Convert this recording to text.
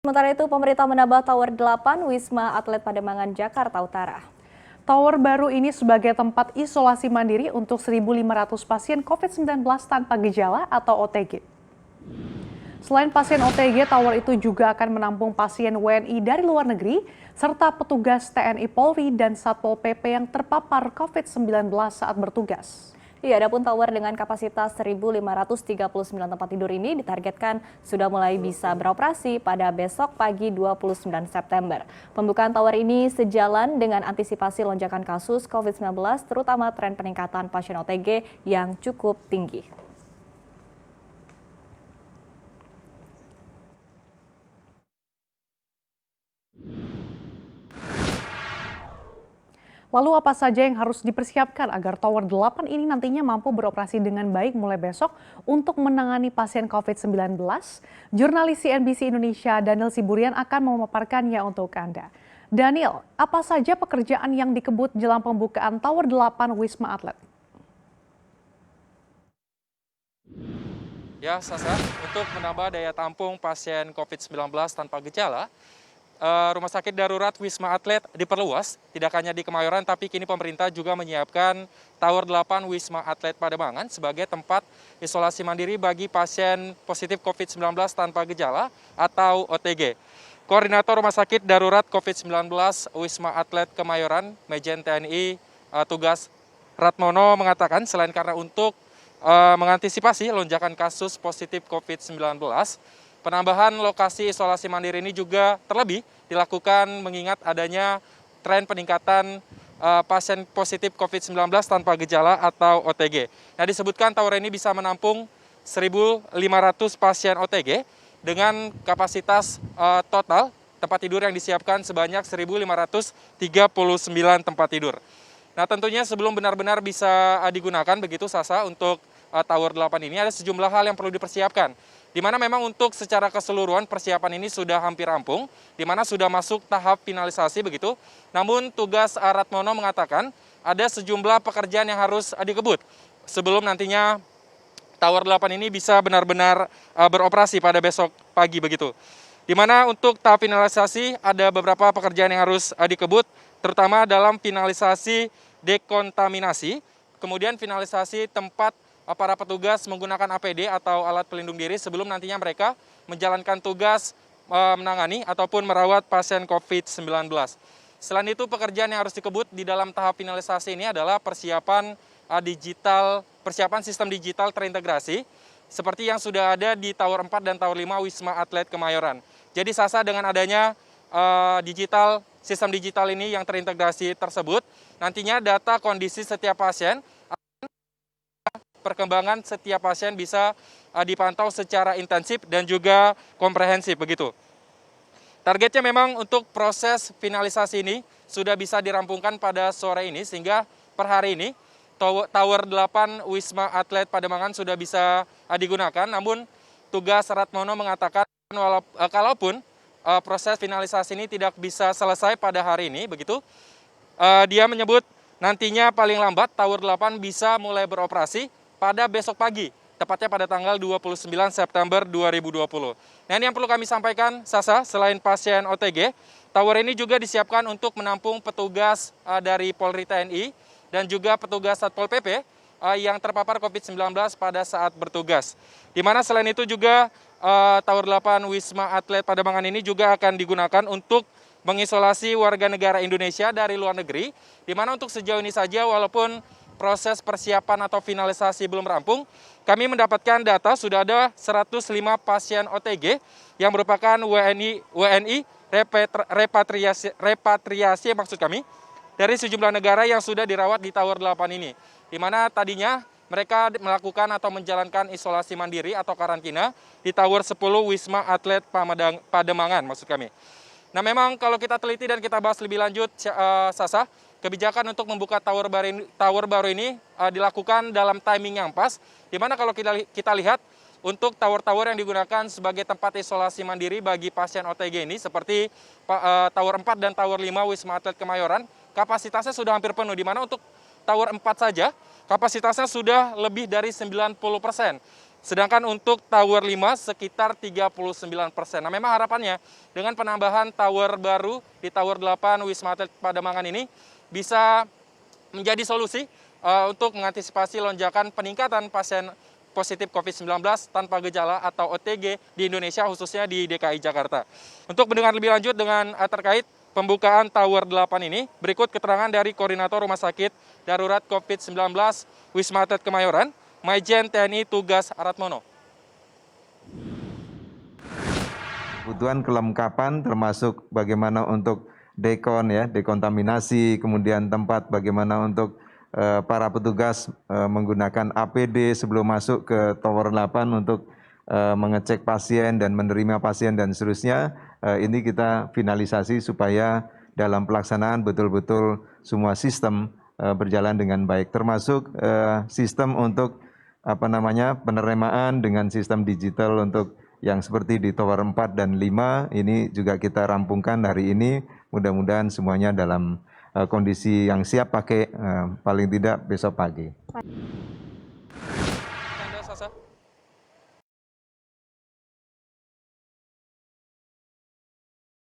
Sementara itu, pemerintah menambah Tower 8 Wisma Atlet Pademangan, Jakarta Utara. Tower baru ini sebagai tempat isolasi mandiri untuk 1.500 pasien COVID-19 tanpa gejala atau OTG. Selain pasien OTG, tower itu juga akan menampung pasien WNI dari luar negeri, serta petugas TNI Polri dan Satpol PP yang terpapar COVID-19 saat bertugas. Adapun tower dengan kapasitas 1.539 tempat tidur ini ditargetkan sudah mulai bisa beroperasi pada besok pagi 29 September. Pembukaan tower ini sejalan dengan antisipasi lonjakan kasus COVID-19, terutama tren peningkatan pasien OTG yang cukup tinggi. Lalu apa saja yang harus dipersiapkan agar Tower 8 ini nantinya mampu beroperasi dengan baik mulai besok untuk menangani pasien COVID-19? Jurnalis CNBC Indonesia Daniel Siburian akan memaparkannya untuk Anda. Daniel, apa saja pekerjaan yang dikebut jelang pembukaan Tower 8 Wisma Atlet? Ya, Sasa, untuk menambah daya tampung pasien COVID-19 tanpa gejala, Rumah Sakit Darurat Wisma Atlet diperluas, tidak hanya di Kemayoran, tapi kini pemerintah juga menyiapkan Tower 8 Wisma Atlet Pademangan sebagai tempat isolasi mandiri bagi pasien positif COVID-19 tanpa gejala atau OTG. Koordinator Rumah Sakit Darurat COVID-19 Wisma Atlet Kemayoran, Majen TNI Tugas Ratmono mengatakan selain karena untuk mengantisipasi lonjakan kasus positif COVID-19, penambahan lokasi isolasi mandiri ini juga terlebih dilakukan mengingat adanya tren peningkatan pasien positif COVID-19 tanpa gejala atau OTG. Nah, disebutkan tower ini bisa menampung 1.500 pasien OTG dengan kapasitas total tempat tidur yang disiapkan sebanyak 1.539 tempat tidur. Nah, tentunya sebelum benar-benar bisa digunakan begitu Sasa untuk Tower 8 ini ada sejumlah hal yang perlu dipersiapkan. Di mana memang untuk secara keseluruhan persiapan ini sudah hampir rampung, di mana sudah masuk tahap finalisasi begitu. Namun tugas Ratmono mengatakan ada sejumlah pekerjaan yang harus dikebut sebelum nantinya Tower 8 ini bisa benar-benar beroperasi pada besok pagi begitu. Di mana untuk tahap finalisasi ada beberapa pekerjaan yang harus dikebut, terutama dalam finalisasi dekontaminasi, kemudian finalisasi tempat para petugas menggunakan APD atau alat pelindung diri sebelum nantinya mereka menjalankan tugas menangani ataupun merawat pasien COVID-19. Selain itu, pekerjaan yang harus dikebut di dalam tahap finalisasi ini adalah persiapan sistem digital terintegrasi seperti yang sudah ada di Tower 4 dan Tower 5 Wisma Atlet Kemayoran. Jadi Sasa, dengan adanya sistem digital ini yang terintegrasi tersebut, nantinya data kondisi setiap pasien, perkembangan setiap pasien bisa dipantau secara intensif dan juga komprehensif begitu. Targetnya memang untuk proses finalisasi ini sudah bisa dirampungkan pada sore ini sehingga per hari ini Tower 8 Wisma Atlet Pademangan sudah bisa digunakan. Namun tugas Ratmono mengatakan kalaupun proses finalisasi ini tidak bisa selesai pada hari ini begitu, dia menyebut nantinya paling lambat Tower 8 bisa mulai beroperasi pada besok pagi, tepatnya pada tanggal 29 September 2020. Nah, ini yang perlu kami sampaikan, Sasa, selain pasien OTG, tower ini juga disiapkan untuk menampung petugas dari Polri TNI dan juga petugas Satpol PP yang terpapar COVID-19 pada saat bertugas. Di mana selain itu juga Tower 8 Wisma Atlet Pademangan ini juga akan digunakan untuk mengisolasi warga negara Indonesia dari luar negeri, di mana untuk sejauh ini saja walaupun proses persiapan atau finalisasi belum rampung, kami mendapatkan data sudah ada 105 pasien OTG yang merupakan WNI repatriasi maksud kami dari sejumlah negara yang sudah dirawat di Tower 8 ini. Di mana tadinya mereka melakukan atau menjalankan isolasi mandiri atau karantina di Tower 10 Wisma Atlet Pademangan maksud kami. Nah, memang kalau kita teliti dan kita bahas lebih lanjut, Sasa, kebijakan untuk membuka tower baru ini dilakukan dalam timing yang pas, di mana kalau kita lihat untuk tower-tower yang digunakan sebagai tempat isolasi mandiri bagi pasien OTG ini, seperti Tower 4 dan Tower 5 Wisma Atlet Kemayoran, kapasitasnya sudah hampir penuh, di mana untuk Tower 4 saja kapasitasnya sudah lebih dari 90%. Sedangkan untuk Tower 5 sekitar 39%. Nah, memang harapannya dengan penambahan tower baru di Tower 8 Wisma Atlet Pademangan ini bisa menjadi solusi untuk mengantisipasi lonjakan peningkatan pasien positif COVID-19 tanpa gejala atau OTG di Indonesia, khususnya di DKI Jakarta. Untuk mendengar lebih lanjut dengan terkait pembukaan Tower 8 ini, berikut keterangan dari Koordinator Rumah Sakit Darurat COVID-19 Wisma Atlet Kemayoran, Maijen TNI Tugas Aratmono. Kebutuhan kelengkapan termasuk bagaimana untuk dekon ya, dekontaminasi, kemudian tempat bagaimana untuk para petugas menggunakan APD sebelum masuk ke Tower 8 untuk mengecek pasien dan menerima pasien dan seterusnya. Ini kita finalisasi supaya dalam pelaksanaan betul-betul semua sistem berjalan dengan baik, termasuk sistem untuk penerimaan dengan sistem digital untuk yang seperti di Tower 4 dan 5 ini juga kita rampungkan hari ini. Mudah-mudahan semuanya dalam kondisi yang siap pakai paling tidak besok pagi.